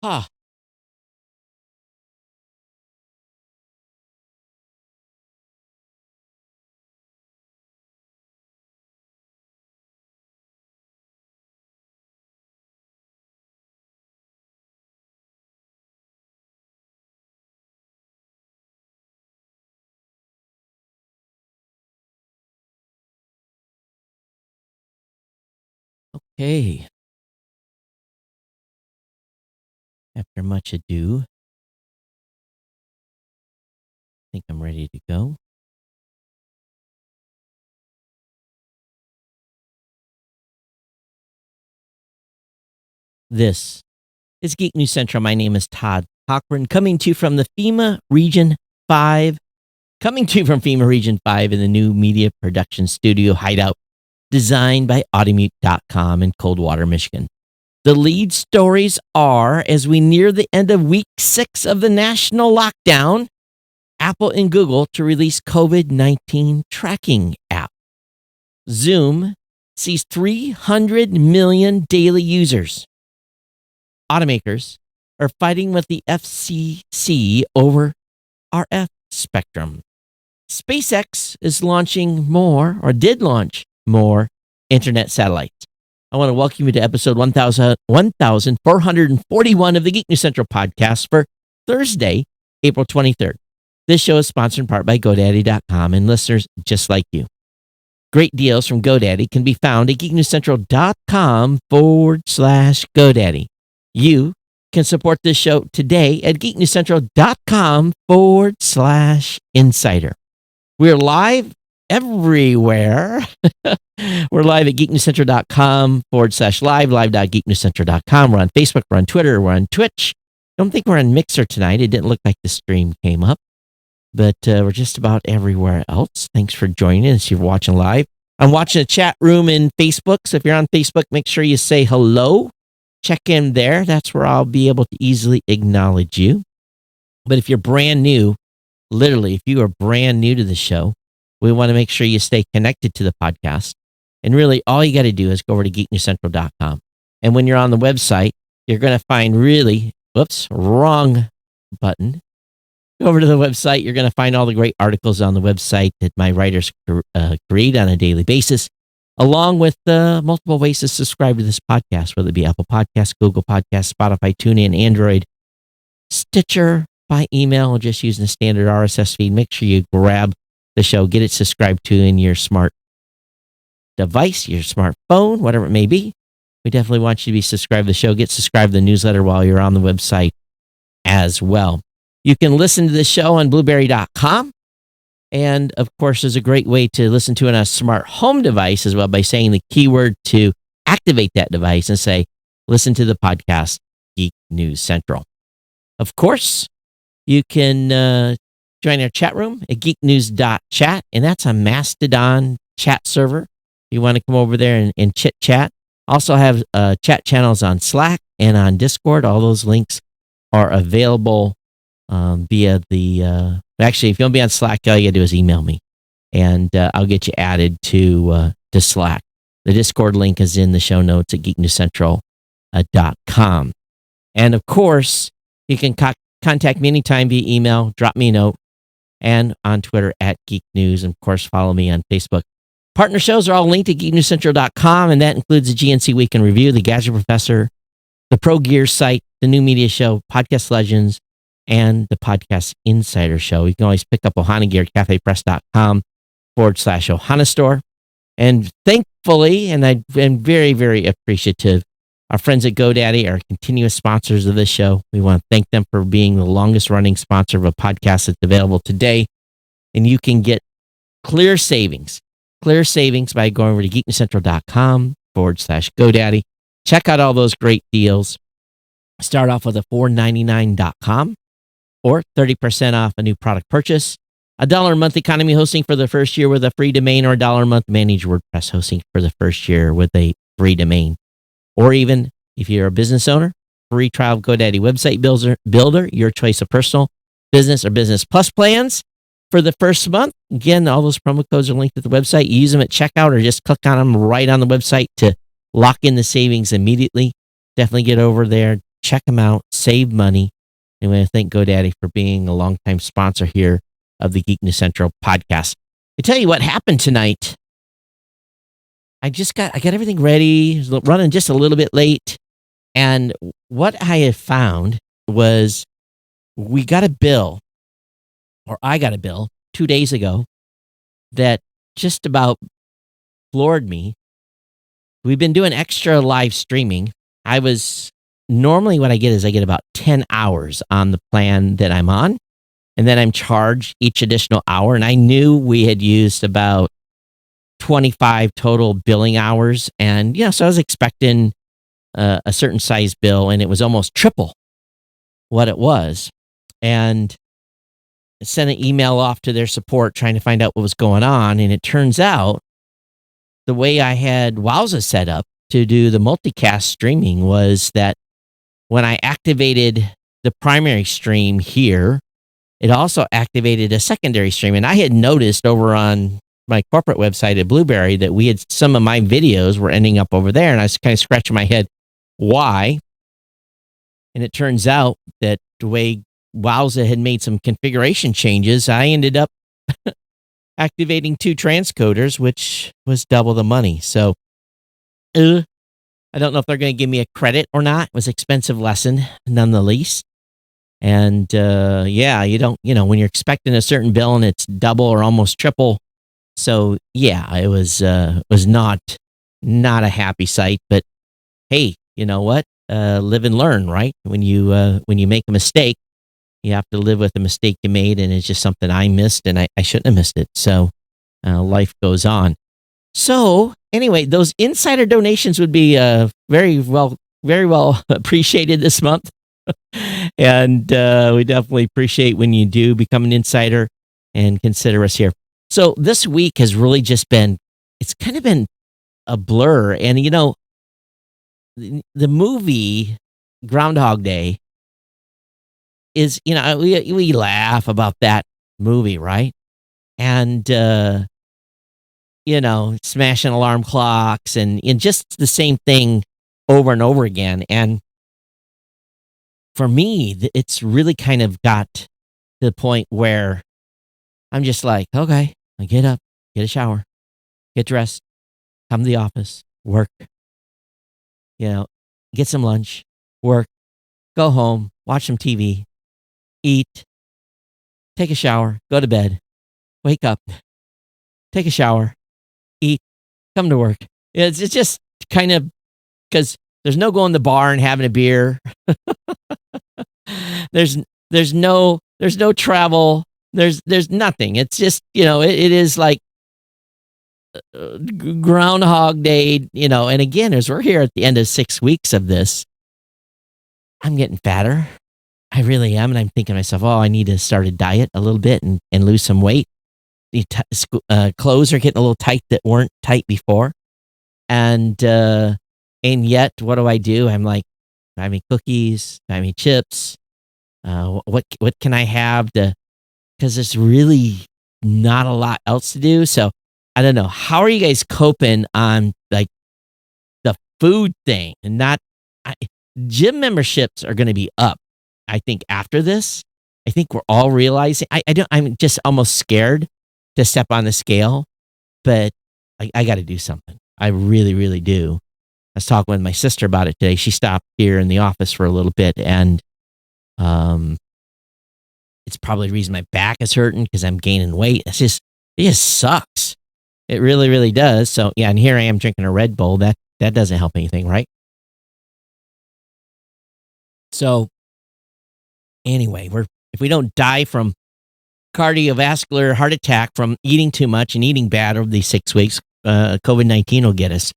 Huh. Okay. After much ado, I think I'm ready to go. This is Geek News Central. My name is Todd Cochran, coming to you from the FEMA Region 5, in the new media production studio hideout designed by Audimute.com in Coldwater, Michigan. The lead stories are, as we near the end of week 6 of the national lockdown, Apple and Google to release COVID-19 tracking app. Zoom sees 300 million daily users. Automakers are fighting with the FCC over RF spectrum. SpaceX is did launch more internet satellites. I want to welcome you to episode 1441 of the Geek News Central podcast for Thursday, April 23rd. This show is sponsored in part by GoDaddy.com and listeners just like you. Great deals from GoDaddy can be found at geeknewscentral.com/GoDaddy. You can support this show today at geeknewscentral.com/insider. We're live everywhere. We're live at geeknewscentral.com/live, live.geeknewscentral.com. We're on Facebook, we're on Twitter, we're on Twitch. I don't think we're on Mixer tonight. It didn't look like the stream came up, but we're just about everywhere else. Thanks for joining us. You're watching live. I'm watching a chat room in Facebook, so if you're on Facebook, make sure you say hello. Check in there. That's where I'll be able to easily acknowledge you. But if you're brand new, literally, if you are brand new to the show, we want to make sure you stay connected to the podcast. And really, all you got to do is go over to geeknewscentral.com. And when you're on the website, you're going to find wrong button. Go over to the website. You're going to find all the great articles on the website that my writers create on a daily basis, along with multiple ways to subscribe to this podcast, whether it be Apple Podcasts, Google Podcasts, Spotify, TuneIn, Android, Stitcher, by email, or just using the standard RSS feed. Make sure you grab the show, get it subscribed to in your smart device, your smartphone, whatever it may be. We definitely want you to be subscribed to the show. Get subscribed to the newsletter while you're on the website as well. You can listen to the show on blueberry.com. And of course, there's a great way to listen to it on a smart home device as well by saying the keyword to activate that device and say, listen to the podcast, Geek News Central. Of course, you can join our chat room at geeknews.chat, and that's a Mastodon chat server. You want to come over there and chit-chat. Also have chat channels on Slack and on Discord. All those links are available via the... actually, if you want to be on Slack, all you got to do is email me, and I'll get you added to Slack. The Discord link is in the show notes at geeknewscentral.com. And of course, you can contact me anytime via email, drop me a note, and on Twitter at Geek News. And of course, follow me on Facebook. Partner shows are all linked at geeknewscentral.com, and that includes the GNC Week in Review, the Gadget Professor, the Pro Gear site, the New Media Show, Podcast Legends, and the Podcast Insider Show. You can always pick up Ohana Gear at cafepress.com/Ohana Store. And thankfully, and I've been very, very appreciative, our friends at GoDaddy are continuous sponsors of this show. We want to thank them for being the longest running sponsor of a podcast that's available today. And you can get clear savings by going over to geeknewscentral.com/GoDaddy. Check out all those great deals. Start off with a $4.99.com or 30% off a new product purchase. $1 a month economy hosting for the first year with a free domain, or $1 a month managed WordPress hosting for the first year with a free domain. Or even if you're a business owner, free trial of GoDaddy website builder, your choice of personal, business, or business plus plans for the first month. Again, all those promo codes are linked at the website. You use them at checkout or just click on them right on the website to lock in the savings immediately. Definitely get over there, check them out, save money. And we want to thank GoDaddy for being a longtime sponsor here of the Geek News Central podcast. I tell you what happened tonight. I got everything ready, running just a little bit late. And what I had found was I got a bill 2 days ago that just about floored me. We've been doing extra live streaming. Normally what I get about 10 hours on the plan that I'm on, and then I'm charged each additional hour. And I knew we had used about 25 total billing hours. And, so I was expecting a certain size bill, and it was almost triple what it was. And I sent an email off to their support trying to find out what was going on. And it turns out the way I had Wowza set up to do the multicast streaming was that when I activated the primary stream here, it also activated a secondary stream. And I had noticed over on my corporate website at Blueberry that some of my videos were ending up over there. And I was kind of scratching my head, why? And it turns out that the way Wowza had made some configuration changes, I ended up activating 2 transcoders, which was double the money. So, I don't know if they're going to give me a credit or not. It was an expensive lesson, none the least. And when you're expecting a certain bill and it's double or almost triple. So yeah, it was not a happy sight. But hey, you know what? Live and learn, right? When you make a mistake, you have to live with the mistake you made, and it's just something I missed, and I shouldn't have missed it. So life goes on. So anyway, those insider donations would be very well appreciated this month. And we definitely appreciate when you do become an insider and consider us here. So this week has really just it's kind of been a blur. And, the movie Groundhog Day is, we laugh about that movie, right? And, smashing alarm clocks and just the same thing over and over again. And for me, it's really kind of got to the point where I'm just like, okay, I get up, get a shower, get dressed, come to the office, work, get some lunch, work, go home, watch some TV, eat, take a shower, go to bed, wake up, take a shower, eat, come to work. It's just kind of because there's no going to the bar and having a beer. There's no travel. There's nothing. It's just, it is like Groundhog Day, and again, as we're here at the end of 6 weeks of this, I'm getting fatter. I really am. And I'm thinking to myself, I need to start a diet a little bit and lose some weight. Clothes are getting a little tight that weren't tight before. And yet, what do? I'm like, buy me cookies, buy me chips. What can I have because there's really not a lot else to do. So I don't know. How are you guys coping on like the food thing and gym memberships are going to be up. I think after this, I think we're all realizing I'm just almost scared to step on the scale, but I got to do something. I really, really do. I was talking with my sister about it today. She stopped here in the office for a little bit, and it's probably the reason my back is hurting because I'm gaining weight. It just sucks. It really, really does. So yeah, and here I am drinking a Red Bull. That doesn't help anything, right? So anyway, if we don't die from cardiovascular heart attack from eating too much and eating bad over these 6 weeks, Coovid-19 will get us.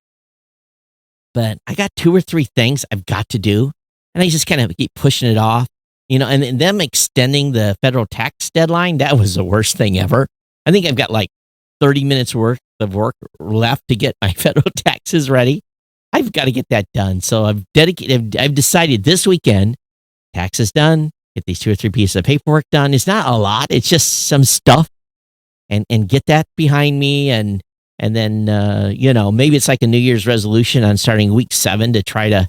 But I got 2 or 3 things I've got to do, and I just kind of keep pushing it off. And them extending the federal tax deadline, that was the worst thing ever. I think I've got like 30 minutes worth of work left to get my federal taxes ready. I've got to get that done. So I've decided this weekend, taxes done, get these 2 or 3 pieces of paperwork done. It's not a lot. It's just some stuff and get that behind me. And then, maybe it's like a New Year's resolution on starting week 7 to try to,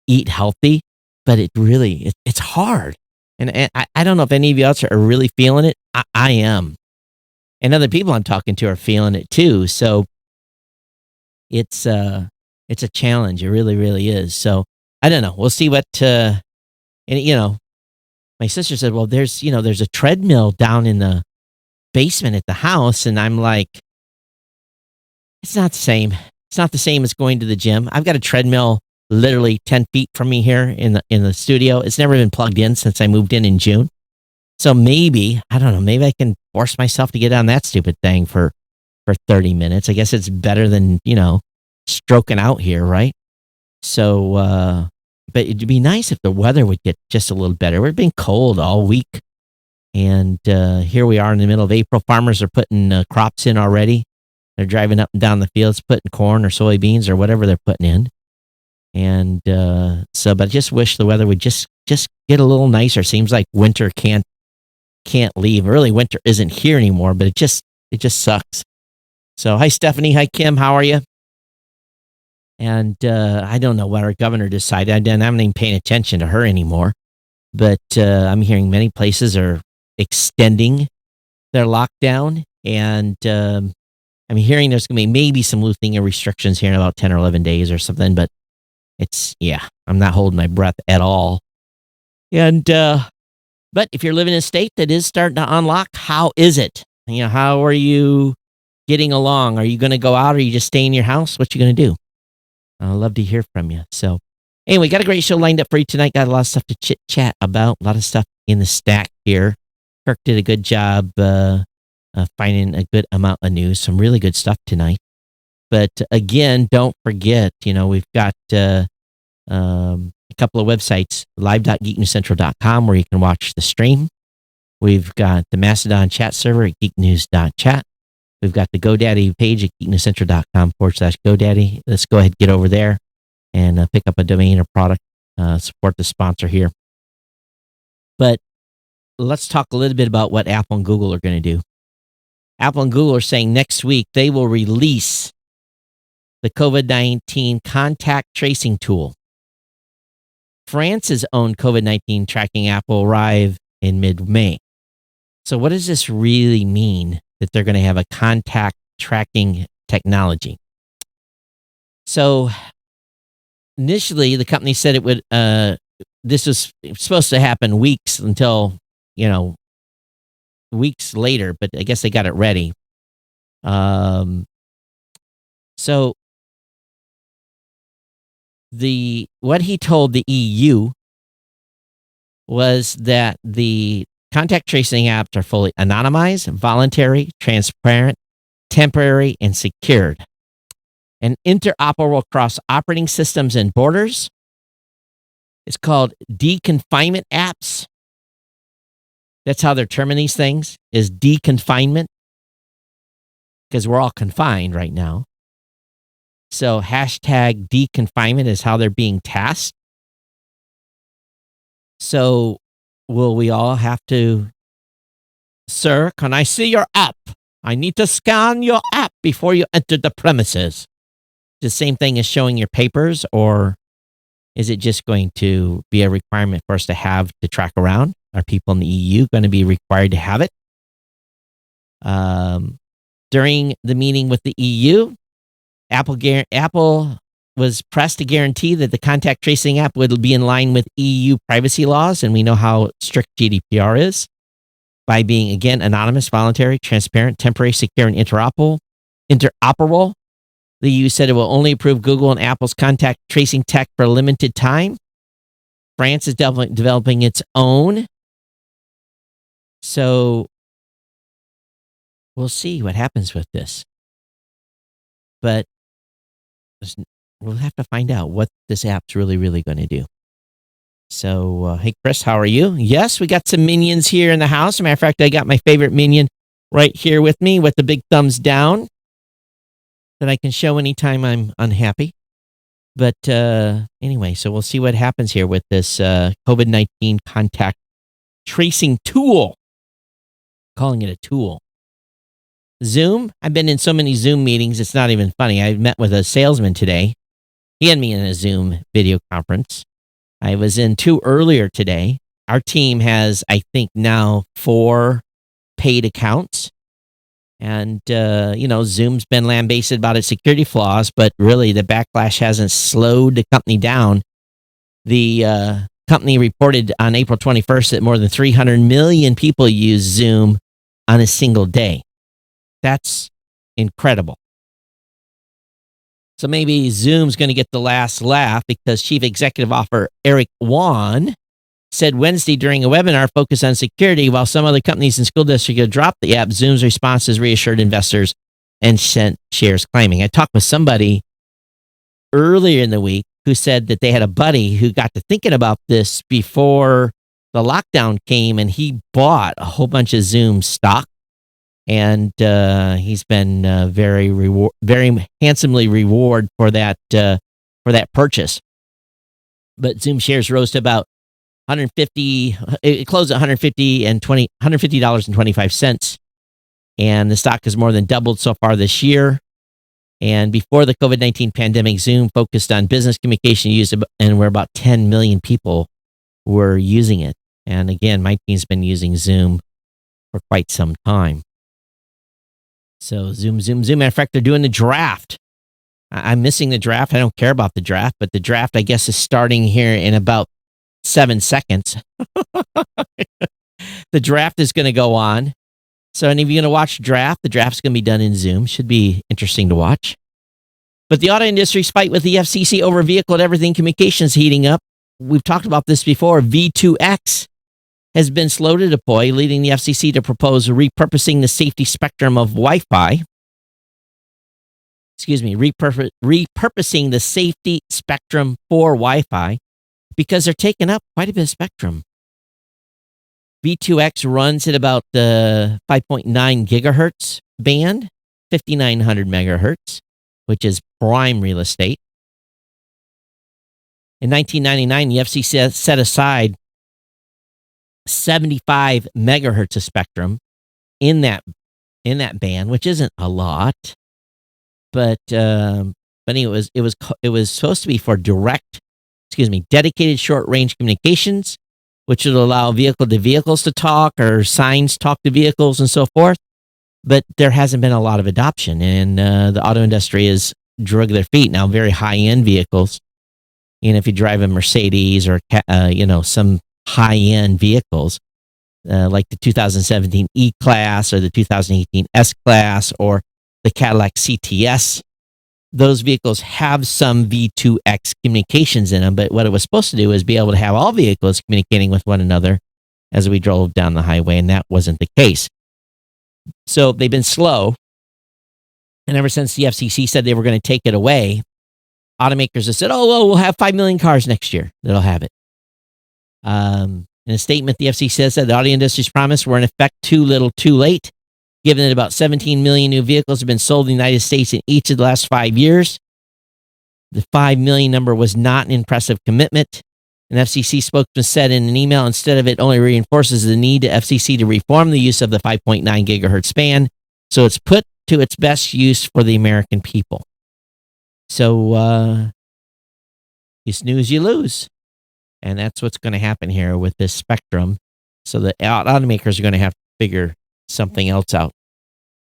eat healthy. but it's hard. And I don't know if any of you else are really feeling it. I am. And other people I'm talking to are feeling it too. So it's a challenge. It really, really is. So I don't know. We'll see what, and my sister said, well, there's a treadmill down in the basement at the house. And I'm like, it's not the same. It's not the same as going to the gym. I've got a treadmill literally 10 feet from me here in the studio. It's never been plugged in since I moved in June. So maybe, I don't know, maybe I can force myself to get on that stupid thing for 30 minutes. I guess it's better than, stroking out here, right? So, but it'd be nice if the weather would get just a little better. We've been cold all week. And here we are in the middle of April. Farmers are putting crops in already. They're driving up and down the fields, putting corn or soybeans or whatever they're putting in. And but I just wish the weather would just get a little nicer. Seems like winter can't leave. Really, winter isn't here anymore, but it just sucks. So, hi, Stephanie. Hi, Kim. How are you? And I don't know what our governor decided. I'm not even paying attention to her anymore. But I'm hearing many places are extending their lockdown. And I'm hearing there's going to be maybe some lifting of restrictions here in about 10 or 11 days or something. But I'm not holding my breath at all. And but if you're living in a state that is starting to unlock, how is it? How are you getting along? Are you going to go out or are you just stay in your house? What you going to do? I'd love to hear from you. So anyway, got a great show lined up for you tonight. Got a lot of stuff to chit chat about. A lot of stuff in the stack here. Kirk did a good job finding a good amount of news. Some really good stuff tonight. But again, don't forget, we've got a couple of websites, live.geeknewscentral.com, where you can watch the stream. We've got the Mastodon chat server at geeknews.chat. We've got the GoDaddy page at geeknewscentral.com/GoDaddy. Let's go ahead and get over there and pick up a domain or product, support the sponsor here. But let's talk a little bit about what Apple and Google are going to do. Apple and Google are saying next week they will release the COVID-19 contact tracing tool. France's own COVID-19 tracking app will arrive in mid-May. So what does this really mean that they're going to have a contact tracking technology? So initially, the company said it would, this was supposed to happen weeks later, but I guess they got it ready. So what he told the EU was that the contact tracing apps are fully anonymized, voluntary, transparent, temporary, and secured, and interoperable across operating systems and borders. It's called deconfinement apps. That's how they're terming these things, is deconfinement, because we're all confined right now. So hashtag deconfinement is how they're being tasked. So will we all have to, sir, can I see your app? I need to scan your app before you enter the premises. The same thing as showing your papers, or is it just going to be a requirement for us to have to track around? Are people in the EU going to be required to have it? During the meeting with the EU, Apple was pressed to guarantee that the contact tracing app would be in line with EU privacy laws, and we know how strict GDPR is, by being, again, anonymous, voluntary, transparent, temporary, secure, and interoperable. The EU said it will only approve Google and Apple's contact tracing tech for a limited time. France is developing its own. So we'll see what happens with this. But we'll have to find out what this app's really, really going to do. So, hey, Chris, how are you? Yes, we got some minions here in the house. As a matter of fact, I got my favorite minion right here with me with the big thumbs down that I can show anytime I'm unhappy. But anyway, so we'll see what happens here with this COVID-19 contact tracing tool. Calling it a tool. Zoom. I've been in so many Zoom meetings, it's not even funny. I met with a salesman today. He had me in a Zoom video conference. I was in 2 earlier today. Our team has, I think, now 4 paid accounts. And, Zoom's been lambasted about its security flaws, but really the backlash hasn't slowed the company down. The company reported on April 21st that more than 300 million people use Zoom on a single day. That's incredible. So maybe Zoom's going to get the last laugh because Chief Executive Officer Eric Yuan said Wednesday during a webinar focused on security, while some other companies and school districts have dropped the app, Zoom's response has reassured investors and sent shares climbing. I talked with somebody earlier in the week who said that they had a buddy who got to thinking about this before the lockdown came, and he bought a whole bunch of Zoom stock, and he's been very handsomely rewarded for that purchase. But Zoom shares rose to about 150. It closed at $150.25, and the stock has more than doubled so far this year. And before the COVID-19 pandemic, Zoom focused on business communication use, and where about 10 million people were using it. And again, my team's been using Zoom for quite some time. So Zoom. Matter of fact, they're doing the draft. I'm missing the draft. I don't care about the draft, but the draft, I guess, is starting here in about 7 seconds. The draft is going to go on. So any of you going to watch draft? The draft's going to be done in Zoom. Should be interesting to watch. But the auto industry's fight with the FCC over vehicle and everything communications heating up. We've talked about this before. V2X has been slow to deploy, leading the FCC to propose repurposing the safety spectrum of Wi-Fi. Repurposing the safety spectrum for Wi-Fi because they're taking up quite a bit of spectrum. V2X runs at about the 5.9 gigahertz band, 5,900 megahertz, which is prime real estate. In 1999, the FCC set aside 75 megahertz of spectrum in that band, which isn't a lot, but anyway, it was supposed to be for dedicated short range communications, which would allow vehicle to vehicles to talk or signs talk to vehicles and so forth. But there hasn't been a lot of adoption, and the auto industry has dragged their feet. Now, very high-end vehicles, if you drive a Mercedes or, some high-end vehicles, like the 2017 E-Class or the 2018 S-Class or the Cadillac CTS, those vehicles have some V2X communications in them, but what it was supposed to do is be able to have all vehicles communicating with one another as we drove down the highway, and that wasn't the case. So they've been slow, and ever since the FCC said they were going to take it away, automakers have said, we'll have 5 million cars next year that'll have it. In a statement, the FCC said the auto industry's promise were in effect too little, too late, given that about 17 million new vehicles have been sold in the United States in each of the last 5 years. The 5 million number was not an impressive commitment. An FCC spokesman said in an email, instead of it only reinforces the need to FCC to reform the use of the 5.9 gigahertz band, so it's put to its best use for the American people. So, you snooze, you lose. And that's what's going to happen here with this spectrum. So the automakers are going to have to figure something else out.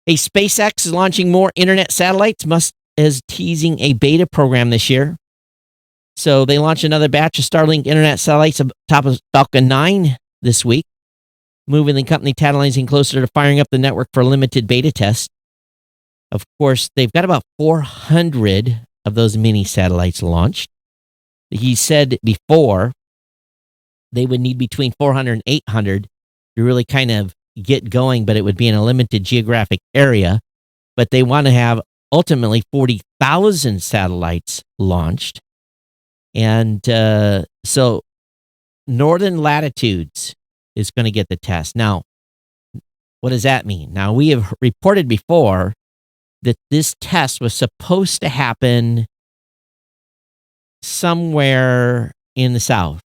Hey, SpaceX is launching more internet satellites. Musk is teasing a beta program this year. So they launched another batch of Starlink internet satellites on top of Falcon 9 this week, moving the company tantalizing closer to firing up the network for a limited beta test. Of course, they've got about 400 of those mini satellites launched. He said before they would need between 400 and 800 to really kind of get going, but it would be in a limited geographic area. But they want to have ultimately 40,000 satellites launched. And so Northern Latitudes is going to get the test. Now, what does that mean? Now, we have reported before that this test was supposed to happen somewhere in the south.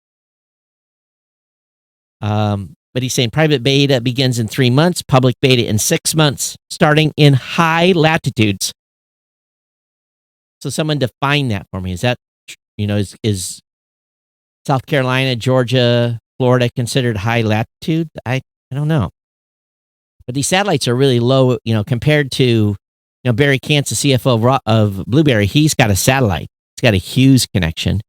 But he's saying private beta begins in 3 months, public beta in 6 months, starting in high latitudes. So someone define that for me. Is that, is South Carolina, Georgia, Florida considered high latitude? I don't know. But these satellites are really low, compared to, Barry Kantz, the CFO of Blueberry. He's got a satellite. He's got a Hughes connection.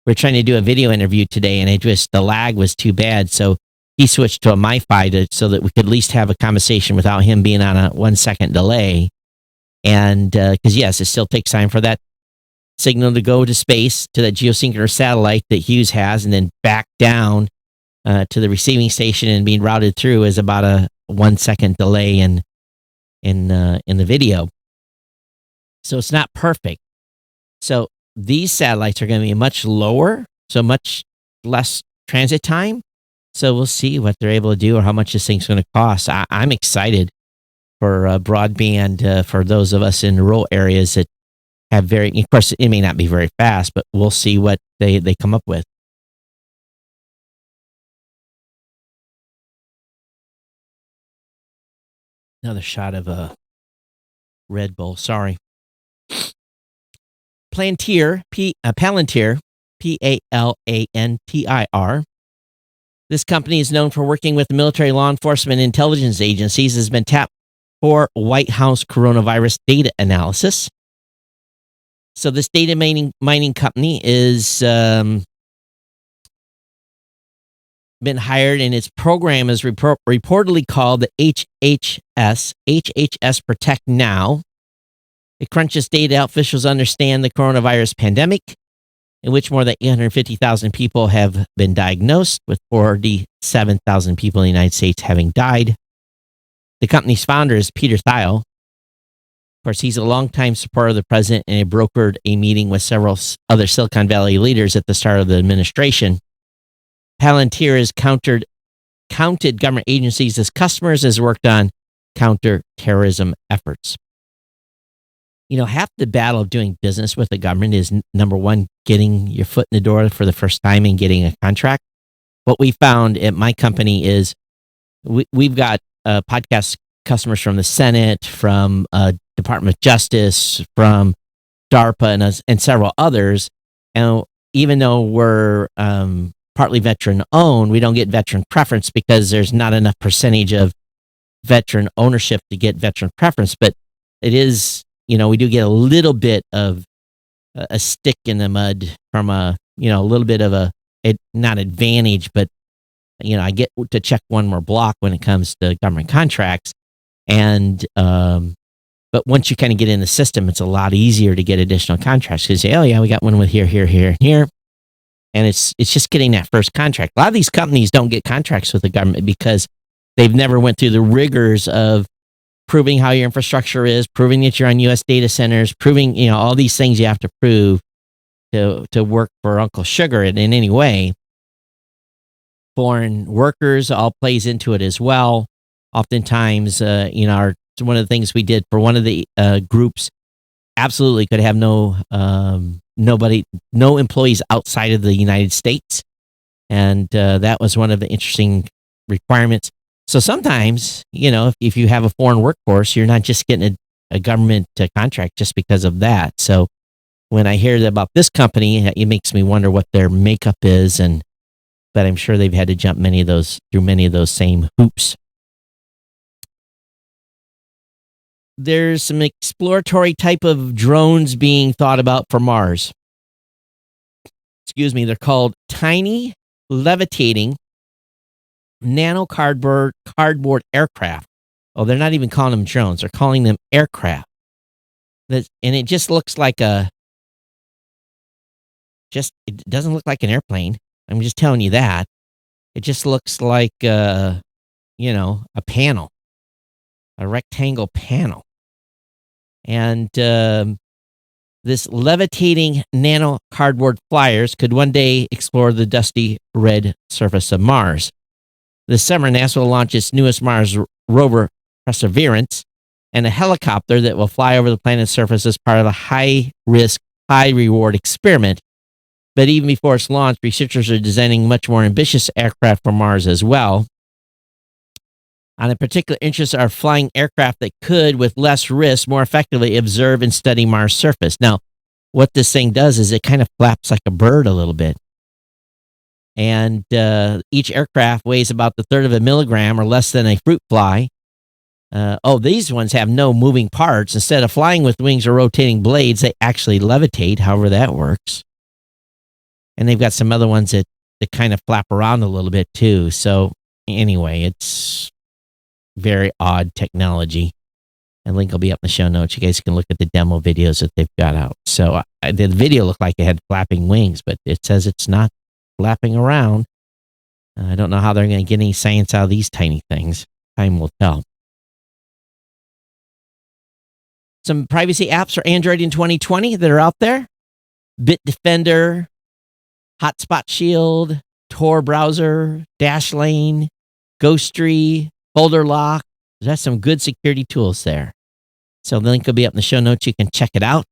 We're trying to do a video interview today, and the lag was too bad. So he switched to a MiFi so that we could at least have a conversation without him being on a 1 second delay. And because, yes, it still takes time for that signal to go to space, to that geosynchronous satellite that Hughes has, and then back down to the receiving station and being routed through is about a 1 second delay in the video. So it's not perfect. So these satellites are going to be much lower, so much less transit time. So we'll see what they're able to do or how much this thing's going to cost. I'm excited for broadband for those of us in rural areas that have of course, it may not be very fast, but we'll see what they come up with. Another shot of a Red Bull. Sorry. Palantir, Palantir, Palantir. This company is known for working with military, law enforcement, and intelligence agencies. Has been tapped for White House coronavirus data analysis. So this data mining company is been hired, and its program is reportedly called the HHS Protect Now. It crunches data to help officials understand the coronavirus pandemic, in which more than 850,000 people have been diagnosed, with 47,000 people in the United States having died. The company's founder is Peter Thiel. Of course, he's a longtime supporter of the president, and he brokered a meeting with several other Silicon Valley leaders at the start of the administration. Palantir has counted government agencies as customers, has worked on counterterrorism efforts. Half the battle of doing business with the government is, number one, getting your foot in the door for the first time and getting a contract. What we found at my company is we've got podcast customers from the Senate, from Department of Justice, from DARPA, and several others. And even though we're partly veteran owned, we don't get veteran preference because there's not enough percentage of veteran ownership to get veteran preference. But it is, we do get a little bit of a stick in the mud from a little bit of not advantage, but I get to check one more block when it comes to government contracts. And but once you kind of get in the system, it's a lot easier to get additional contracts because you say, oh yeah, we got one with here, and here. And it's just getting that first contract. A lot of these companies don't get contracts with the government because they've never went through the rigors of proving how your infrastructure is, proving that you're on U.S. data centers, proving, all these things you have to prove to work for Uncle Sugar in any way. Foreign workers all plays into it as well. Oftentimes, one of the things we did for one of the groups absolutely could have no employees outside of the United States. And that was one of the interesting requirements. So sometimes, if you have a foreign workforce, you're not just getting a government contract just because of that. So when I hear about this company, it makes me wonder what their makeup is. But I'm sure they've had to jump through many of those same hoops. There's some exploratory type of drones being thought about for Mars. They're called tiny, levitating, nano cardboard aircraft. Oh, they're not even calling them drones. They're calling them aircraft. And it just looks like it doesn't look like an airplane. I'm just telling you that. It just looks like, a panel, a rectangle panel. And this levitating nano cardboard flyers could one day explore the dusty red surface of Mars. This summer, NASA will launch its newest Mars rover, Perseverance, and a helicopter that will fly over the planet's surface as part of a high-risk, high-reward experiment. But even before its launch, researchers are designing much more ambitious aircraft for Mars as well. On a particular interest are flying aircraft that could, with less risk, more effectively observe and study Mars' surface. Now, what this thing does is it kind of flaps like a bird a little bit. And each aircraft weighs about the third of a milligram or less than a fruit fly. These ones have no moving parts. Instead of flying with wings or rotating blades, they actually levitate, however that works. And they've got some other ones that kind of flap around a little bit too. So anyway, it's very odd technology. And link will be up in the show notes. You guys can look at the demo videos that they've got out. So the video looked like it had flapping wings, but it says it's not flapping around. I don't know how they're going to get any science out of these tiny things. Time will tell. Some privacy apps for Android in 2020 that are out there. Bitdefender, Hotspot Shield, Tor Browser, Dashlane, Ghostry, Folder Lock. There's some good security tools there. So the link will be up in the show notes. You can check it out.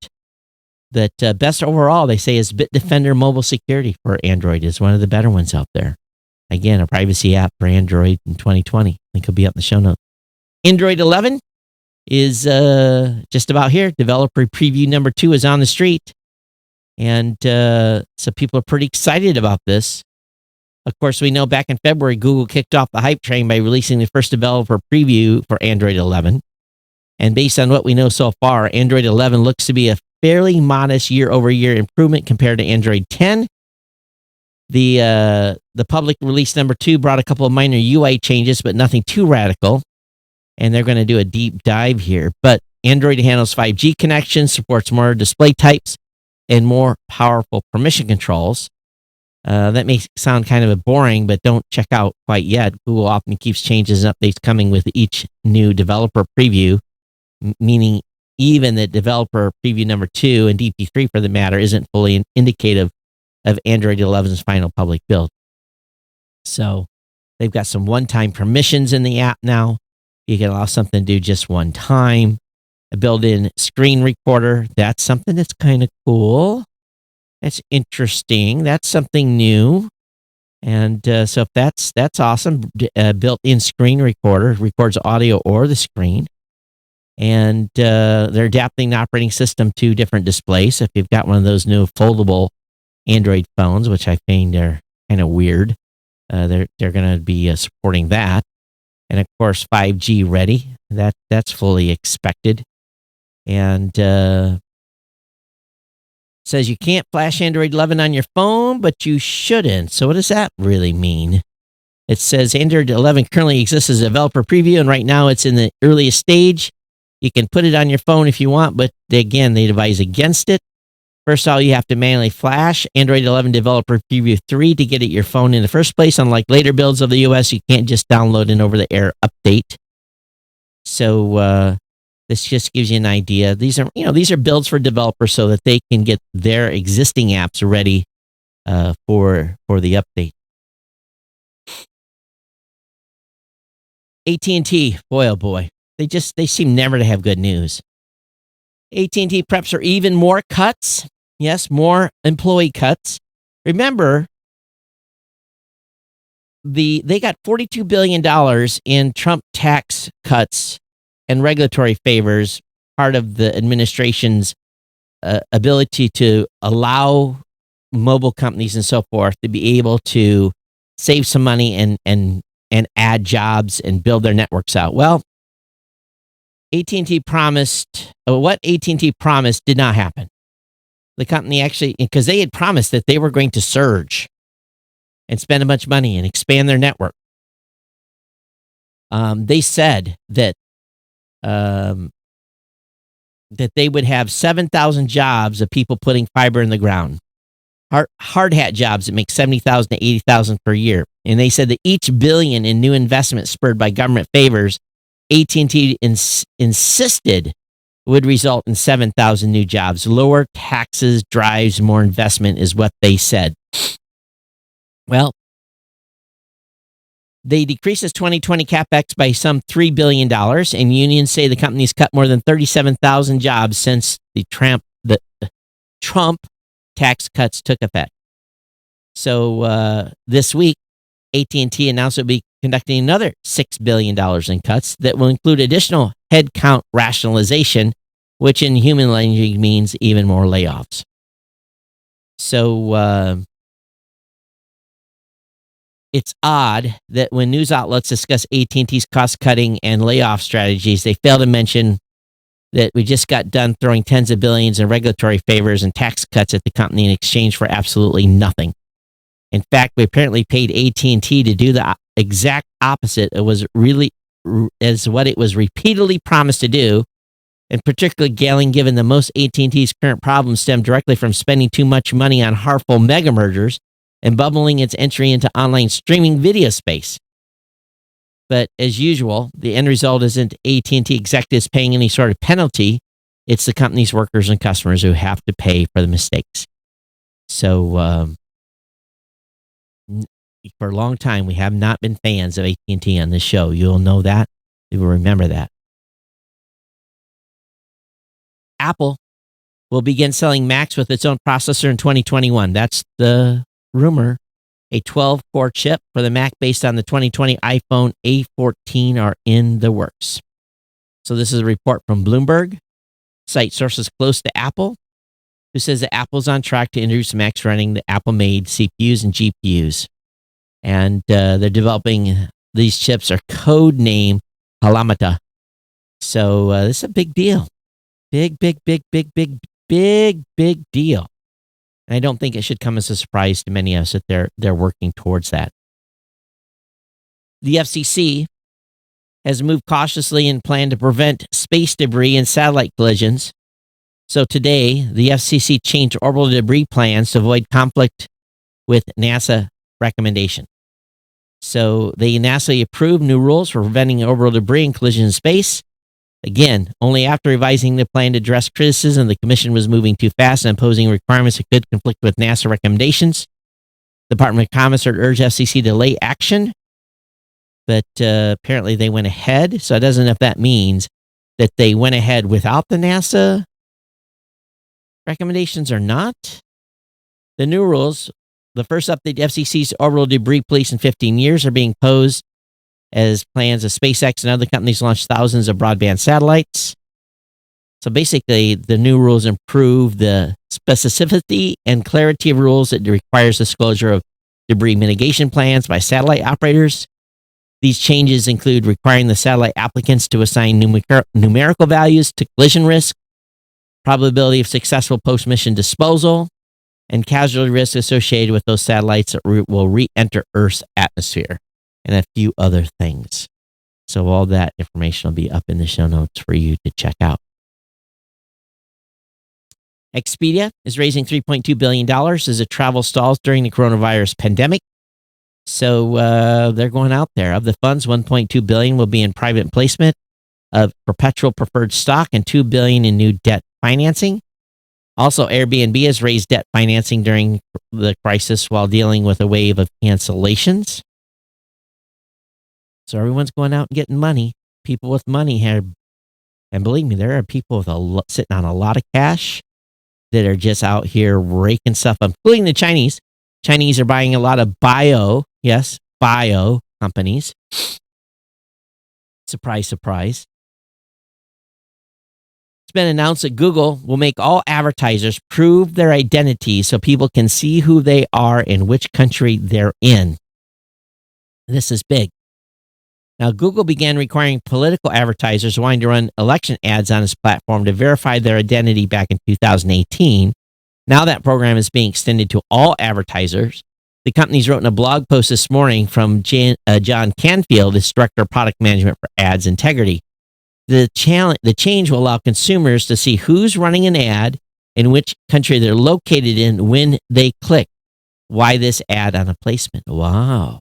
That best overall, they say, is Bitdefender Mobile Security for Android is one of the better ones out there. Again, a privacy app for Android in 2020. Link will be up in the show notes. Android 11 is just about here. Developer preview number 2 is on the street. And so people are pretty excited about this. Of course, we know back in February, Google kicked off the hype train by releasing the first developer preview for Android 11. And based on what we know so far, Android 11 looks to be a fairly modest year-over-year improvement compared to Android 10. The public release number 2 brought a couple of minor UI changes, but nothing too radical. And they're going to do a deep dive here. But Android handles 5G connections, supports more display types, and more powerful permission controls. That may sound kind of boring, but don't check out quite yet. Google often keeps changes and updates coming with each new developer preview, meaning even the developer preview number 2 and DP3 for the matter isn't fully indicative of Android 11's final public build. So they've got some one-time permissions in the app now. You can allow something to do just one time. A built-in screen recorder. That's something that's kind of cool. That's interesting. That's something new. And so if that's awesome. Built-in screen recorder records audio or the screen. And they're adapting the operating system to different displays. So if you've got one of those new foldable Android phones, which I find are kind of weird, they're going to be supporting that. And of course, 5G ready. That's fully expected. And says you can't flash Android 11 on your phone, but you shouldn't. So what does that really mean? It says Android 11 currently exists as a developer preview, and right now it's in the earliest stage. You can put it on your phone if you want, but again, they advise against it. First of all, you have to manually flash Android 11 Developer Preview 3 to get it your phone in the first place. Unlike later builds of the OS, you can't just download an over-the-air update. So this just gives you an idea. These are builds for developers so that they can get their existing apps ready for the update. AT&T, boy oh boy, they seem never to have good news. AT&T preps for even more cuts. Yes, more employee cuts. Remember, they got $42 billion in Trump tax cuts and regulatory favors, part of the administration's ability to allow mobile companies and so forth to be able to save some money and add jobs and build their networks out. Well, AT&T promised, what AT&T promised did not happen. The company actually, because they had promised that they were going to surge and spend a bunch of money and expand their network. They said that they would have 7,000 jobs of people putting fiber in the ground. Hard hat jobs that make 70,000 to 80,000 per year. And they said that each billion in new investment spurred by government favors, AT&T insisted would result in 7,000 new jobs. Lower taxes drives more investment is what they said. Well, they decreased its 2020 CapEx by some $3 billion, and unions say the company's cut more than 37,000 jobs since the Trump tax cuts took effect. So this week, AT&T announced it will be conducting another $6 billion in cuts that will include additional headcount rationalization, which in human language means even more layoffs. So it's odd that when news outlets discuss AT&T's cost-cutting and layoff strategies, they fail to mention that we just got done throwing tens of billions in regulatory favors and tax cuts at the company in exchange for absolutely nothing. In fact, we apparently paid AT&T to do the exact opposite. It was really as what it was repeatedly promised to do, and particularly galling given that most AT&T's current problems stem directly from spending too much money on harmful mega mergers and bubbling its entry into online streaming video space. But as usual, the end result isn't AT&T executives paying any sort of penalty. It's the company's workers and customers who have to pay for the mistakes. So for a long time, we have not been fans of AT&T on this show. You'll know that. You will remember that. Apple will begin selling Macs with its own processor in 2021. That's the rumor. A 12-core chip for the Mac based on the 2020 iPhone A14 are in the works. So this is a report from Bloomberg. Cite sources close to Apple, who says that Apple's on track to introduce Macs running the Apple-made CPUs and GPUs. And they're developing these chips are code name Halamata. So this is a big deal. Big deal. And I don't think it should come as a surprise to many of us that they're working towards that. The FCC has moved cautiously and planned to prevent space debris and satellite collisions. So today, the FCC changed orbital debris plans to avoid conflict with NASA recommendation. So NASA approved new rules for preventing orbital debris and collision in space. Again, only after revising the plan to address criticism, the commission was moving too fast and imposing requirements that could conflict with NASA recommendations. The Department of Commerce urged FCC to delay action, but apparently they went ahead. So I don't know if that means that they went ahead without the NASA recommendations or not. The new rules, the first update to FCC's orbital debris police in 15 years, are being posed as plans of SpaceX and other companies launch thousands of broadband satellites. So basically, the new rules improve the specificity and clarity of rules that requires disclosure of debris mitigation plans by satellite operators. These changes include requiring the satellite applicants to assign numerical values to collision risk, probability of successful post-mission disposal, and casualty risk associated with those satellites that will re-enter Earth's atmosphere, and a few other things. So all that information will be up in the show notes for you to check out. Expedia is raising $3.2 billion as it travel stalls during the coronavirus pandemic. So they're going out there. Of the funds, $1.2 billion will be in private placement of perpetual preferred stock and $2 billion in new debt financing. Also, Airbnb has raised debt financing during the crisis while dealing with a wave of cancellations. So everyone's going out and getting money. People with money have, and believe me, there are people with sitting on a lot of cash that are just out here raking stuff up, including the Chinese. Chinese are buying a lot of bio companies. Surprise, surprise. It's been announced that Google will make all advertisers prove their identity so people can see who they are and which country they're in. This is big. Now, Google began requiring political advertisers wanting to run election ads on its platform to verify their identity back in 2018. Now that program is being extended to all advertisers. The companies wrote in a blog post this morning from John Canfield, its Director of Product Management for Ads Integrity. The change will allow consumers to see who's running an ad and which country they're located in when they click. Why this ad on a placement? Wow.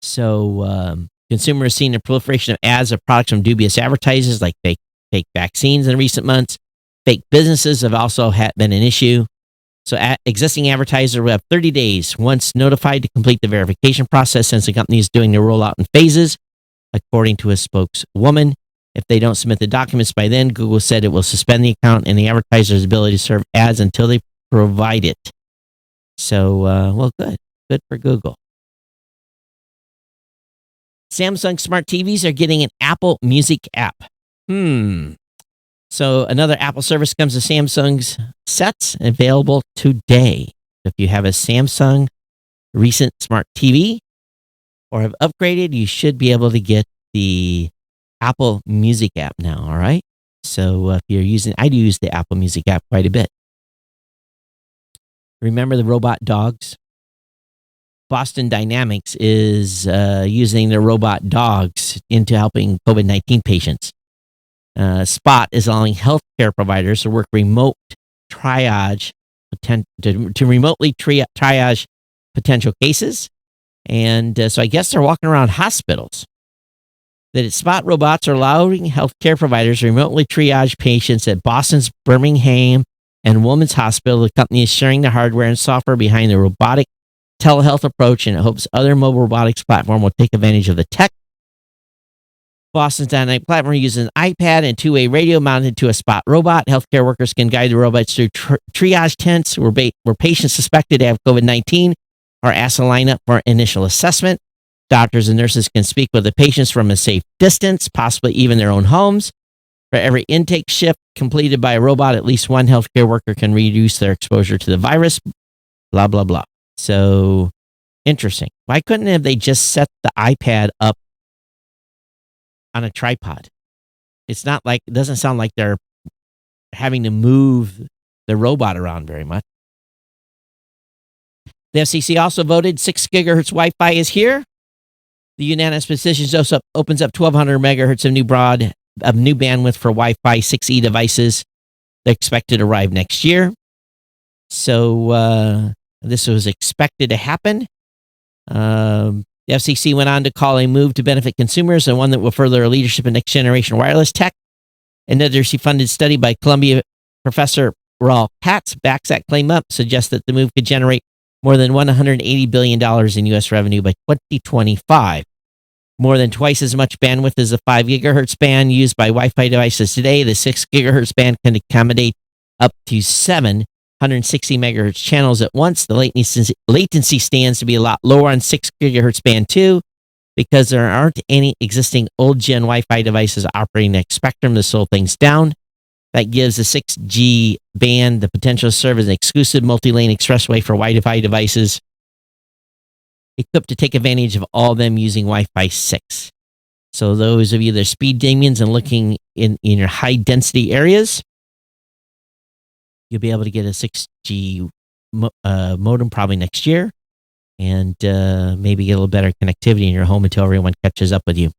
So consumers seen a proliferation of ads of products from dubious advertisers like fake vaccines in recent months. Fake businesses have also been an issue. So existing advertisers will have 30 days once notified to complete the verification process, since the company is doing the rollout in phases, according to a spokeswoman. If they don't submit the documents by then, Google said it will suspend the account and the advertiser's ability to serve ads until they provide it. So, well, good for Google. Samsung smart TVs are getting an Apple Music app. So another Apple service comes to Samsung's sets, available today. If you have a Samsung recent smart TV or have upgraded, you should be able to get the Apple Music app now, all right? So if you're using, I do use the Apple Music app quite a bit. Remember the robot dogs? Boston Dynamics is using their robot dogs into helping COVID-19 patients. Spot is allowing healthcare providers to work remote triage, to remotely triage potential cases. And so I guess they're walking around hospitals. That Spot robots are allowing healthcare providers to remotely triage patients at Boston's Birmingham and Women's Hospital. The company is sharing the hardware and software behind the robotic telehealth approach, and it hopes other mobile robotics platform will take advantage of the tech. Boston's Dynamic platform uses an iPad and two-way radio mounted to a Spot robot. Healthcare workers can guide the robots through triage tents where patients suspected to have COVID-19 are asked to line up for initial assessment. Doctors and nurses can speak with the patients from a safe distance, possibly even their own homes. For every intake shift completed by a robot, at least one healthcare worker can reduce their exposure to the virus. Blah, blah, blah. So, interesting. Why couldn't have they just set the iPad up on a tripod? It doesn't sound like they're having to move the robot around very much. The FCC also voted 6 gigahertz Wi-Fi is here. The unanimous decision also opens up 1,200 megahertz of new bandwidth for Wi-Fi 6E devices. They're expected to arrive next year. So this was expected to happen. The FCC went on to call a move to benefit consumers and one that will further our leadership in next generation wireless tech. Another funded study by Columbia professor Raul Katz backs that claim up, suggests that the move could generate more than $180 billion in U.S. revenue by 2025. More than twice as much bandwidth as the 5 gigahertz band used by Wi-Fi devices today. The 6 gigahertz band can accommodate up to 760 megahertz channels at once. The latency stands to be a lot lower on 6 gigahertz band too, because there aren't any existing old-gen Wi-Fi devices operating that spectrum to slow things down. That gives the 6G band the potential to serve as an exclusive multi-lane expressway for Wi-Fi devices equipped to take advantage of all of them using Wi-Fi 6. So those of you that are speed demons and looking in your high-density areas, you'll be able to get a 6G modem probably next year and maybe get a little better connectivity in your home until everyone catches up with you.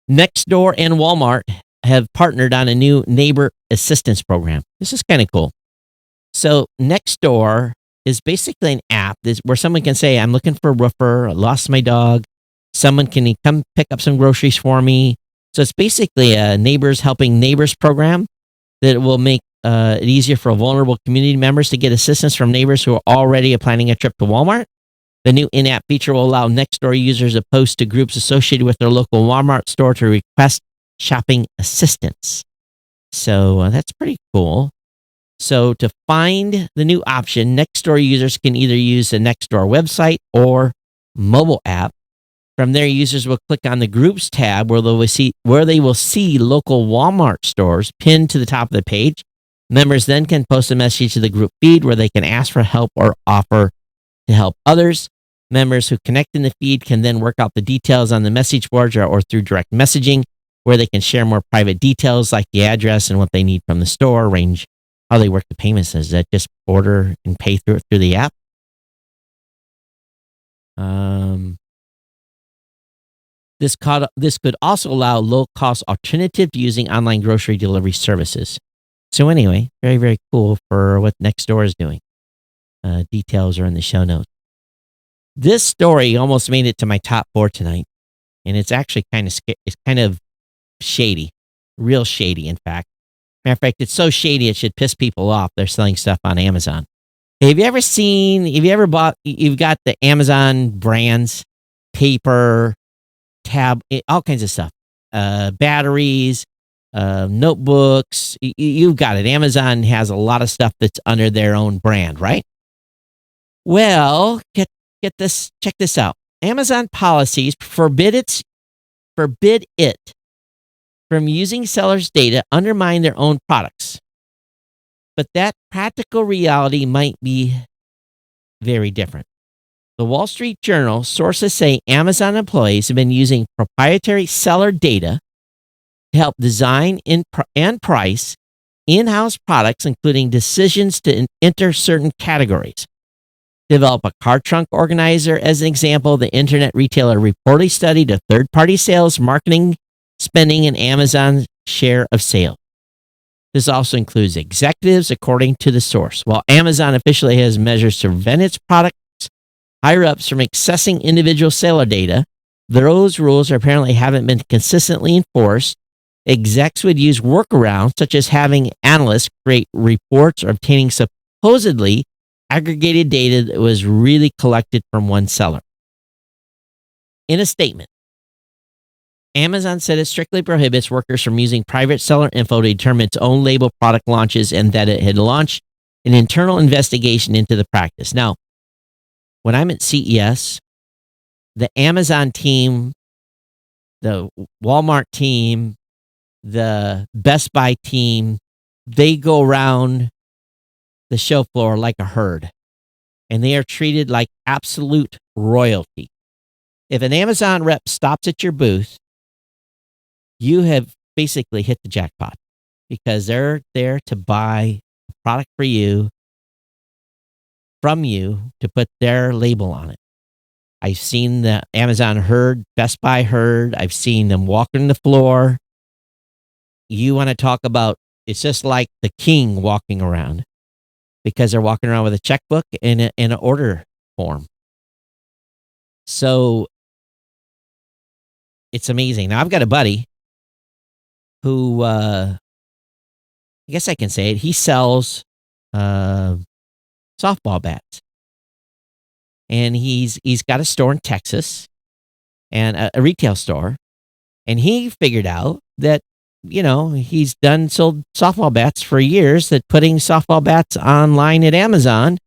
Nextdoor and Walmart have partnered on a new neighbor assistance program. This is kind of cool. So Nextdoor is basically an app where someone can say, I'm looking for a roofer, I lost my dog, someone can come pick up some groceries for me. So it's basically a neighbors helping neighbors program that will make it easier for vulnerable community members to get assistance from neighbors who are already planning a trip to Walmart. The new in-app feature will allow Nextdoor users to post to groups associated with their local Walmart store to request shopping assistance. So that's pretty cool. So to find the new option, Nextdoor users can either use the Nextdoor website or mobile app. From there, users will click on the Groups tab where they will see local Walmart stores pinned to the top of the page. Members then can post a message to the group feed where they can ask for help or offer to help others. Members who connect in the feed can then work out the details on the message boards or through direct messaging, where they can share more private details like the address and what they need from the store, arrange how they work the payments. Is that just order and pay through the app? This could also allow low-cost alternative to using online grocery delivery services. So anyway, very, very cool for what Nextdoor is doing. Details are in the show notes. This story almost made it to my top 4 tonight, and it's actually it's kind of shady, real shady, in fact. Matter of fact, it's so shady it should piss people off. They're selling stuff on Amazon. Have you ever bought, you've got the Amazon brands, paper, all kinds of stuff, batteries, notebooks, you've got it. Amazon has a lot of stuff that's under their own brand, right? Well, check this out. Amazon policies forbid it from using sellers' data undermine their own products. But that practical reality might be very different. The Wall Street Journal sources say Amazon employees have been using proprietary seller data to help design and price in-house products, including decisions to enter certain categories. Develop a car trunk organizer as an example. The internet retailer reportedly studied a third-party sales, marketing, spending, and Amazon's share of sales. This also includes executives, according to the source. While Amazon officially has measures to prevent its products higher-ups from accessing individual seller data, those rules apparently haven't been consistently enforced. Execs would use workarounds, such as having analysts create reports or obtaining supposedly aggregated data that was really collected from one seller. In a statement, Amazon said it strictly prohibits workers from using private seller info to determine its own label product launches, and that it had launched an internal investigation into the practice. Now, when I'm at CES, the Amazon team, the Walmart team, the Best Buy team, they go around the show floor like a herd, and they are treated like absolute royalty. If an Amazon rep stops at your booth, you have basically hit the jackpot, because they're there to buy a product for you, from you, to put their label on it. I've seen the Amazon herd, Best Buy herd. I've seen them walking the floor. You want to talk about, it's just like the king walking around, because they're walking around with a checkbook and an order form. So it's amazing. Now, I've got a buddy who, I guess I can say it, he sells softball bats. And he's got a store in Texas, and a retail store. And he figured out that, he's sold softball bats for years, that putting softball bats online at Amazon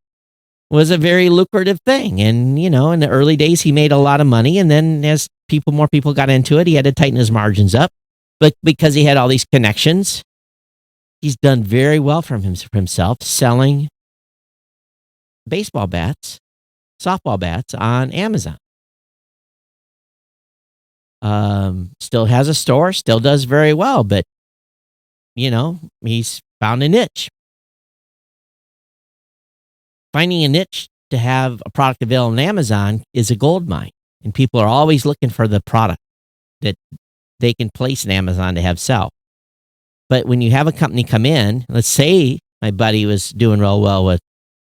was a very lucrative thing. And, in the early days, he made a lot of money. And then as more people got into it, he had to tighten his margins up. But because he had all these connections, he's done very well for himself selling baseball bats, softball bats on Amazon. Still has a store, still does very well, but he's found a niche. Finding a niche to have a product available on Amazon is a gold mine, and people are always looking for the product that they can place in Amazon to have sell. But when you have a company come in, let's say my buddy was doing real well with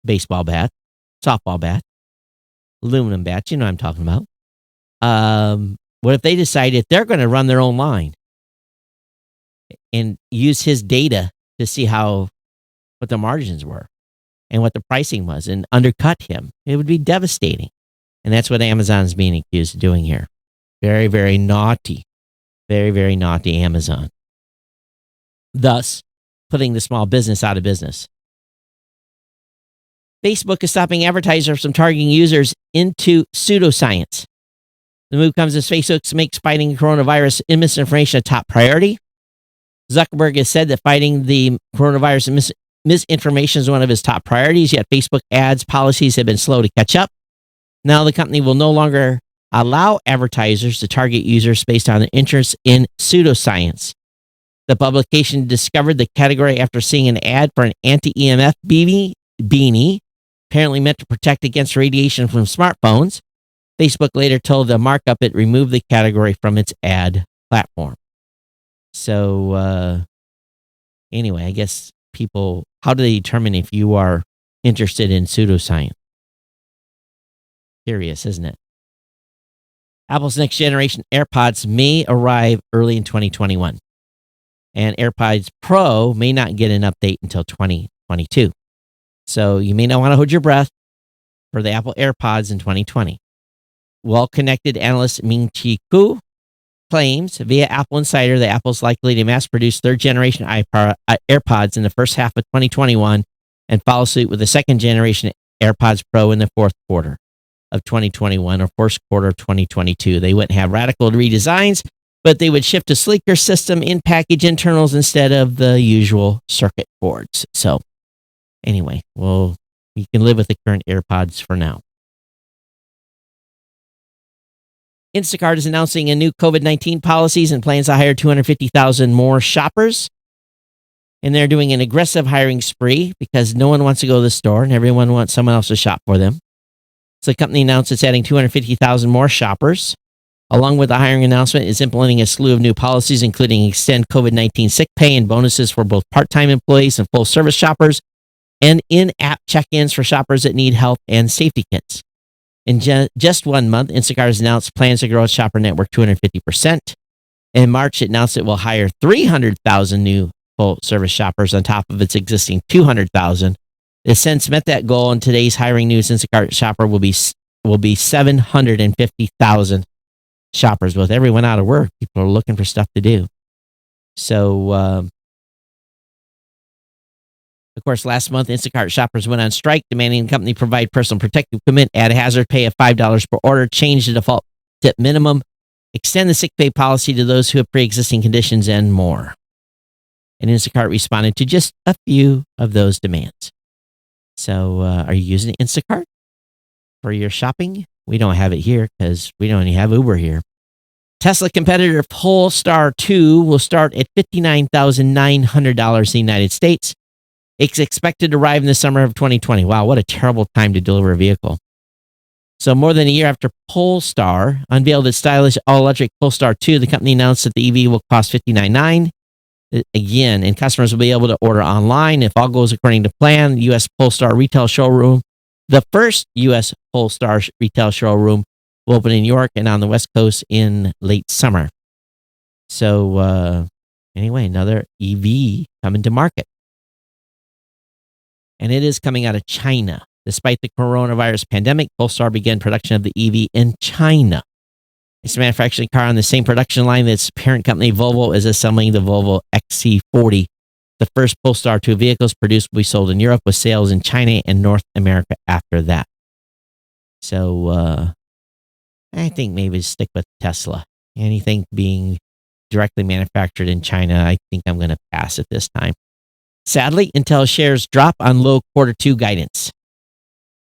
baseball bats, softball bats, aluminum bats, you know what I'm talking about. What if they decided they're going to run their own line and use his data to see what the margins were and what the pricing was, and undercut him? It would be devastating. And that's what Amazon's being accused of doing here. Very, very naughty. Very, very naughty Amazon. Thus, putting the small business out of business. Facebook is stopping advertisers from targeting users into pseudoscience. The move comes as Facebook makes fighting coronavirus and misinformation a top priority. Zuckerberg has said that fighting the coronavirus and misinformation is one of his top priorities, yet Facebook ads policies have been slow to catch up. Now the company will no longer allow advertisers to target users based on their interest in pseudoscience. The publication discovered the category after seeing an ad for an anti-EMF beanie, apparently meant to protect against radiation from smartphones. Facebook later told the markup it removed the category from its ad platform. So, anyway, I guess how do they determine if you are interested in pseudoscience? Curious, isn't it? Apple's next generation AirPods may arrive early in 2021. And AirPods Pro may not get an update until 2022. So you may not want to hold your breath for the Apple AirPods in 2020. Well-connected analyst Ming-Chi Kuo claims via Apple Insider that Apple's likely to mass-produce third-generation AirPods in the first half of 2021 and follow suit with the second-generation AirPods Pro in the fourth quarter of 2021 or first quarter of 2022. They wouldn't have radical redesigns, but they would shift to sleeker system in-package internals instead of the usual circuit boards. So anyway, you can live with the current AirPods for now. Instacart is announcing a new COVID-19 policies and plans to hire 250,000 more shoppers. And they're doing an aggressive hiring spree because no one wants to go to the store and everyone wants someone else to shop for them. So the company announced it's adding 250,000 more shoppers. Along with the hiring announcement, is implementing a slew of new policies, including extend COVID-19 sick pay and bonuses for both part-time employees and full-service shoppers, and in-app check-ins for shoppers that need health and safety kits. In just 1 month, Instacart has announced plans to grow its shopper network 250%. In March, it announced it will hire 300,000 new full-service shoppers on top of its existing 200,000. It has since met that goal, and today's hiring news, Instacart shopper will be 750,000 shoppers. With everyone out of work, people are looking for stuff to do. So, of course, last month, Instacart shoppers went on strike, demanding the company provide personal protective equipment, add a hazard pay of $5 per order, change the default tip minimum, extend the sick pay policy to those who have pre-existing conditions, and more. And Instacart responded to just a few of those demands. So, are you using Instacart for your shopping? We don't have it here because we don't even have Uber here. Tesla competitor Polestar 2 will start at $59,900 in the United States. It's expected to arrive in the summer of 2020. Wow, what a terrible time to deliver a vehicle. So more than a year after Polestar unveiled its stylish all-electric Polestar 2, the company announced that the EV will cost $59,900 again, and customers will be able to order online. If all goes according to plan, the U.S. Polestar retail showroom, the first U.S. Polestar retail showroom, will open in New York and on the West Coast in late summer. So anyway, another EV coming to market. And it is coming out of China. Despite the coronavirus pandemic, Polestar began production of the EV in China. It's manufacturing a car on the same production line that its parent company Volvo is assembling the Volvo XC40. The first Polestar 2 vehicles produced will be sold in Europe, with sales in China and North America after that. So I think maybe stick with Tesla. Anything being directly manufactured in China, I think I'm going to pass at this time. Sadly, Intel shares drop on low Q2 guidance.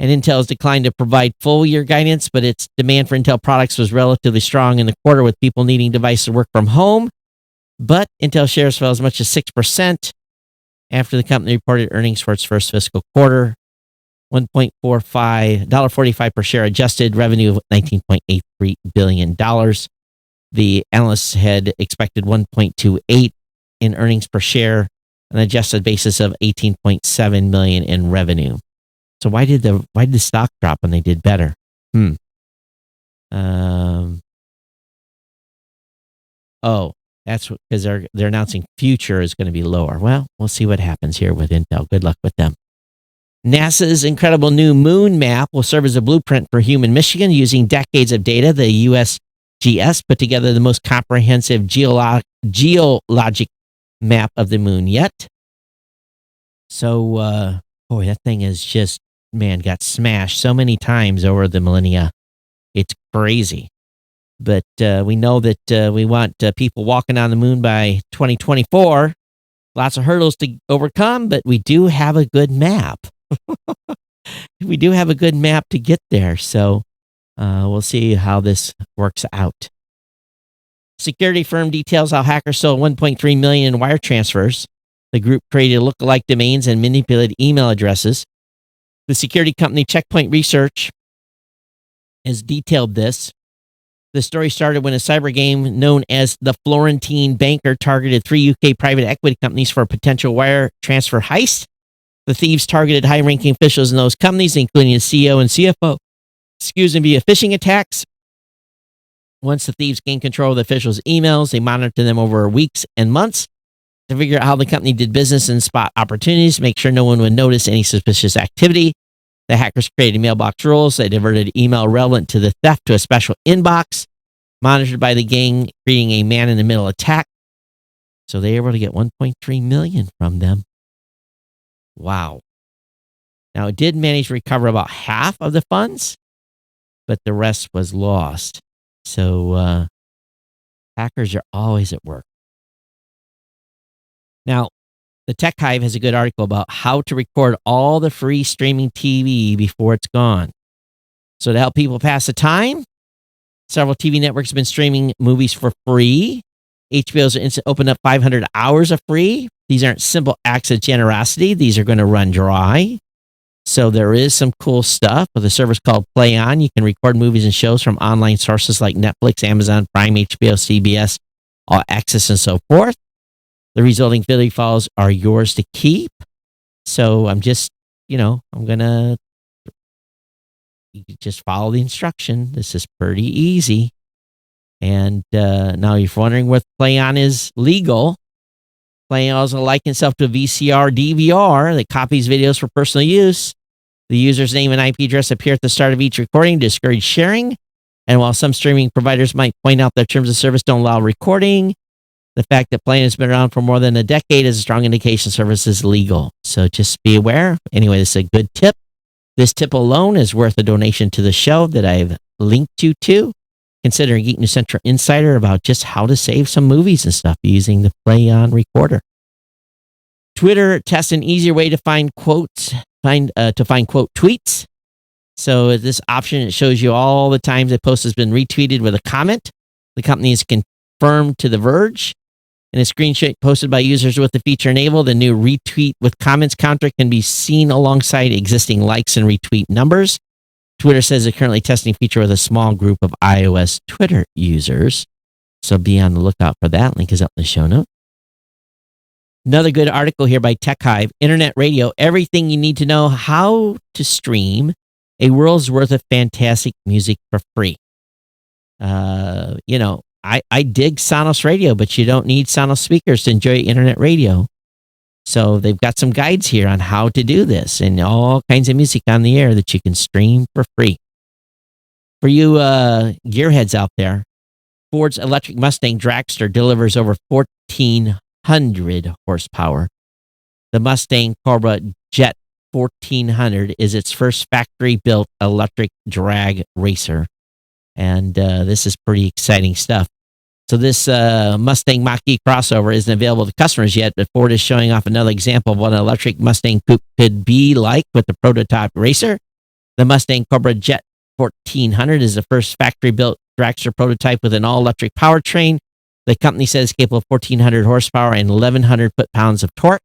And Intel has declined to provide full year guidance, but its demand for Intel products was relatively strong in the quarter, with people needing devices to work from home. But Intel shares fell as much as 6% after the company reported earnings for its first fiscal quarter. $1.45 per share, adjusted revenue of $19.83 billion. The analysts had expected 1.28 in earnings per share, an adjusted basis of 18.7 million in revenue. So why did the stock drop when they did better? That's because they're announcing future is going to be lower. Well, we'll see what happens here with Intel. Good luck with them. NASA's incredible new moon map will serve as a blueprint for human Michigan. Using decades of data, the USGS put together the most comprehensive geologic map of the moon yet. So, that thing is just, got smashed so many times over the millennia. It's crazy. But we know that we want people walking on the moon by 2024. Lots of hurdles to overcome, but we do have a good map. We do have a good map to get there. So we'll see how this works out. Security firm details how hackers stole 1.3 million in wire transfers. The group created lookalike domains and manipulated email addresses. The security company Checkpoint Research has detailed this. The story started when a cyber game known as the Florentine Banker targeted 3 UK private equity companies for a potential wire transfer heist. The thieves targeted high-ranking officials in those companies, including the CEO and CFO, via phishing attacks. Once the thieves gained control of the officials' emails, they monitored them over weeks and months to figure out how the company did business and spot opportunities, make sure no one would notice any suspicious activity. The hackers created mailbox rules that diverted email relevant to the theft to a special inbox, monitored by the gang, creating a man-in-the-middle attack. So they were able to get 1.3 million from them. Wow. Now, it did manage to recover about half of the funds, but the rest was lost. So hackers are always at work. Now, the Tech Hive has a good article about how to record all the free streaming TV before it's gone. So to help people pass the time, Several TV networks have been streaming movies for free. HBO's opened up 500 hours of free. These aren't simple acts of generosity. These are going to run dry. So there is some cool stuff with a service called Play On. You can record movies and shows from online sources like Netflix, Amazon Prime, HBO, CBS, All Access, and so forth. The resulting video files are yours to keep. So I'm just, I'm going to just follow the instruction. This is pretty easy. And now if you're wondering what Play On is legal, Play On also likens itself to a VCR, DVR that copies videos for personal use. The user's name and IP address appear at the start of each recording to discourage sharing. And while some streaming providers might point out that terms of service don't allow recording, the fact that Play On has been around for more than a decade is a strong indication service is legal. So just be aware. Anyway, this is a good tip. This tip alone is worth a donation to the show that I've linked you to. Consider Geek News Central Insider about just how to save some movies and stuff using the Play On recorder. Twitter tests an easier way to find quotes, quote tweets. So this option, it shows you all the times a post has been retweeted with a comment. The company has confirmed to The Verge. In a screenshot posted by users with the feature enabled, the new retweet with comments counter can be seen alongside existing likes and retweet numbers. Twitter says it's currently testing a feature with a small group of iOS Twitter users. So be on the lookout for that. Link is up in the show notes. Another good article here by Tech Hive, Internet Radio, everything you need to know how to stream a world's worth of fantastic music for free. I dig Sonos Radio, but you don't need Sonos speakers to enjoy Internet Radio. So they've got some guides here on how to do this and all kinds of music on the air that you can stream for free. For you gearheads out there, Ford's electric Mustang Dragster delivers over 1,400 horsepower. The Mustang Cobra Jet 1400 is its first factory-built electric drag racer. And this is pretty exciting stuff. So this Mustang Mach-E crossover isn't available to customers yet, but Ford is showing off another example of what an electric Mustang coupe could be like with the prototype racer. The Mustang Cobra Jet 1400 is the first factory-built dragster prototype with an all-electric powertrain. The company says it's capable of 1,400 horsepower and 1,100 foot-pounds of torque.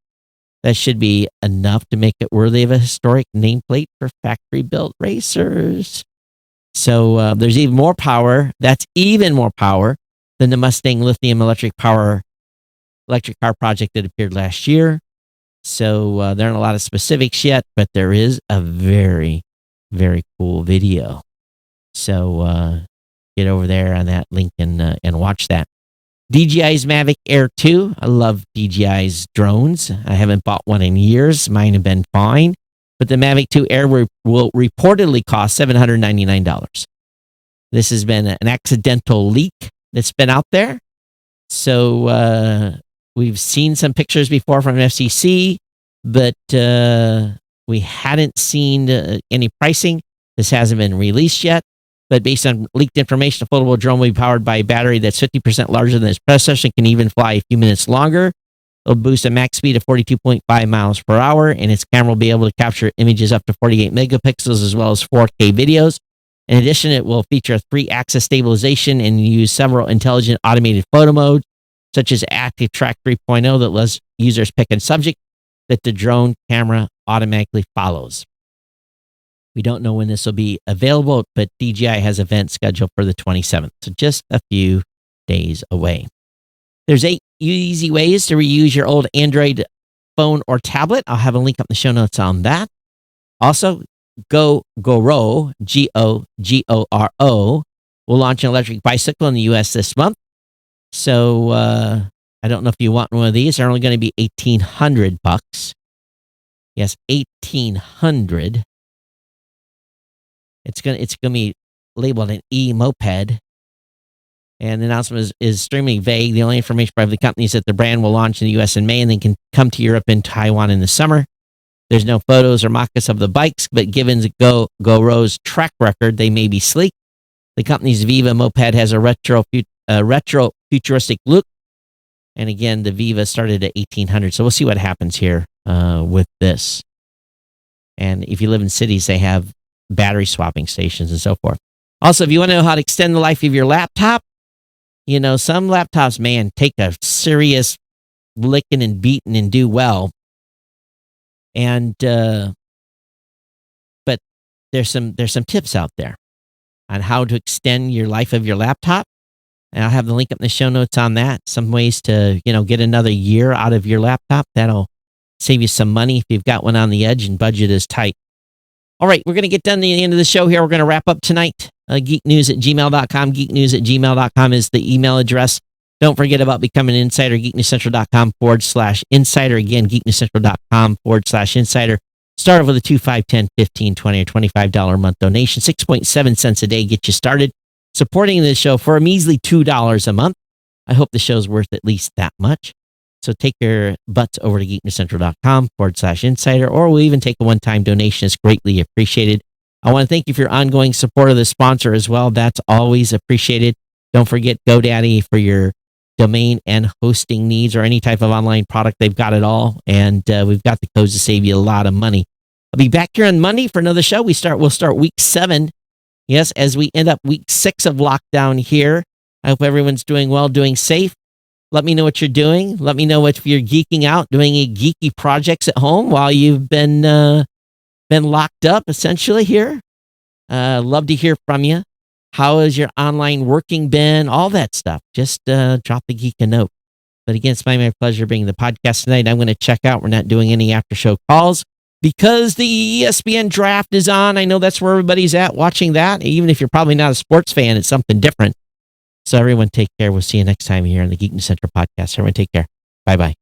That should be enough to make it worthy of a historic nameplate for factory-built racers. So there's even more power. That's even more power than the Mustang lithium electric car project that appeared last year. So there aren't a lot of specifics yet, but there is a very, very cool video. So get over there on that link and watch that. DJI's Mavic Air 2. I love DJI's drones. I haven't bought one in years. Mine have been fine. But the Mavic 2 Air will reportedly cost $799. This has been an accidental leak that's been out there. So we've seen some pictures before from FCC, but we hadn't seen any pricing. This hasn't been released yet. But based on leaked information, a foldable drone will be powered by a battery that's 50% larger than its predecessor and can even fly a few minutes longer. It'll boost a max speed of 42.5 miles per hour, and its camera will be able to capture images up to 48 megapixels as well as 4K videos. In addition, it will feature 3-axis stabilization and use several intelligent automated photo modes, such as Active Track 3.0 that lets users pick a subject that the drone camera automatically follows. We don't know when this will be available, but DJI has events scheduled for the 27th, so just a few days away. There's 8 easy ways to reuse your old Android phone or tablet. I'll have a link up in the show notes on that. Also, GoGoro, Gogoro, will launch an electric bicycle in the U.S. this month. So I don't know if you want one of these. They're only going to be $1,800. Yes, $1,800. It's gonna be labeled an e-moped. And the announcement is extremely vague. The only information by the company is that the brand will launch in the U.S. in May and then can come to Europe and Taiwan in the summer. There's no photos or mock-ups of the bikes, but given GoGoro's track record, they may be sleek. The company's Viva moped has a retro futuristic look. And again, the Viva started at $1,800. So we'll see what happens here with this. And if you live in cities, they have battery swapping stations and so forth. Also, if you want to know how to extend the life of your laptop, some laptops, man, take a serious licking and beating and do well. And but there's some tips out there on how to extend your life of your laptop. And I'll have the link up in the show notes on that. Some ways to, get another year out of your laptop. That'll save you some money if you've got one on the edge and budget is tight. All right, we're going to get done to the end of the show here. We're going to wrap up tonight. Geeknews@gmail.com. Geeknews@gmail.com is the email address. Don't forget about becoming an insider. Geeknewscentral.com/insider. Again, geeknewscentral.com/insider. Start with a $2, $5, $10, $15, $20, or $25 a month donation. 6.7 cents a day get you started supporting this show for a measly $2 a month. I hope the show's worth at least that much. So take your butts over to geeknewscentral.com/insider, or we'll even take a one-time donation. It's greatly appreciated. I want to thank you for your ongoing support of the sponsor as well. That's always appreciated. Don't forget GoDaddy for your domain and hosting needs or any type of online product. They've got it all. And we've got the codes to save you a lot of money. I'll be back here on Monday for another show. We'll start week 7. Yes, as we end up week 6 of lockdown here. I hope everyone's doing well, doing safe. Let me know what you're doing. Let me know if you're geeking out, doing any geeky projects at home while you've been locked up, essentially, here. Love to hear from you. How has your online working been? All that stuff. Just drop the geek a note. But again, it's my pleasure bringing the podcast tonight. I'm going to check out. We're not doing any after-show calls because the ESPN draft is on. I know that's where everybody's at watching that. Even if you're probably not a sports fan, it's something different. So everyone take care. We'll see you next time here on the Geek News Central podcast. Everyone take care. Bye-bye.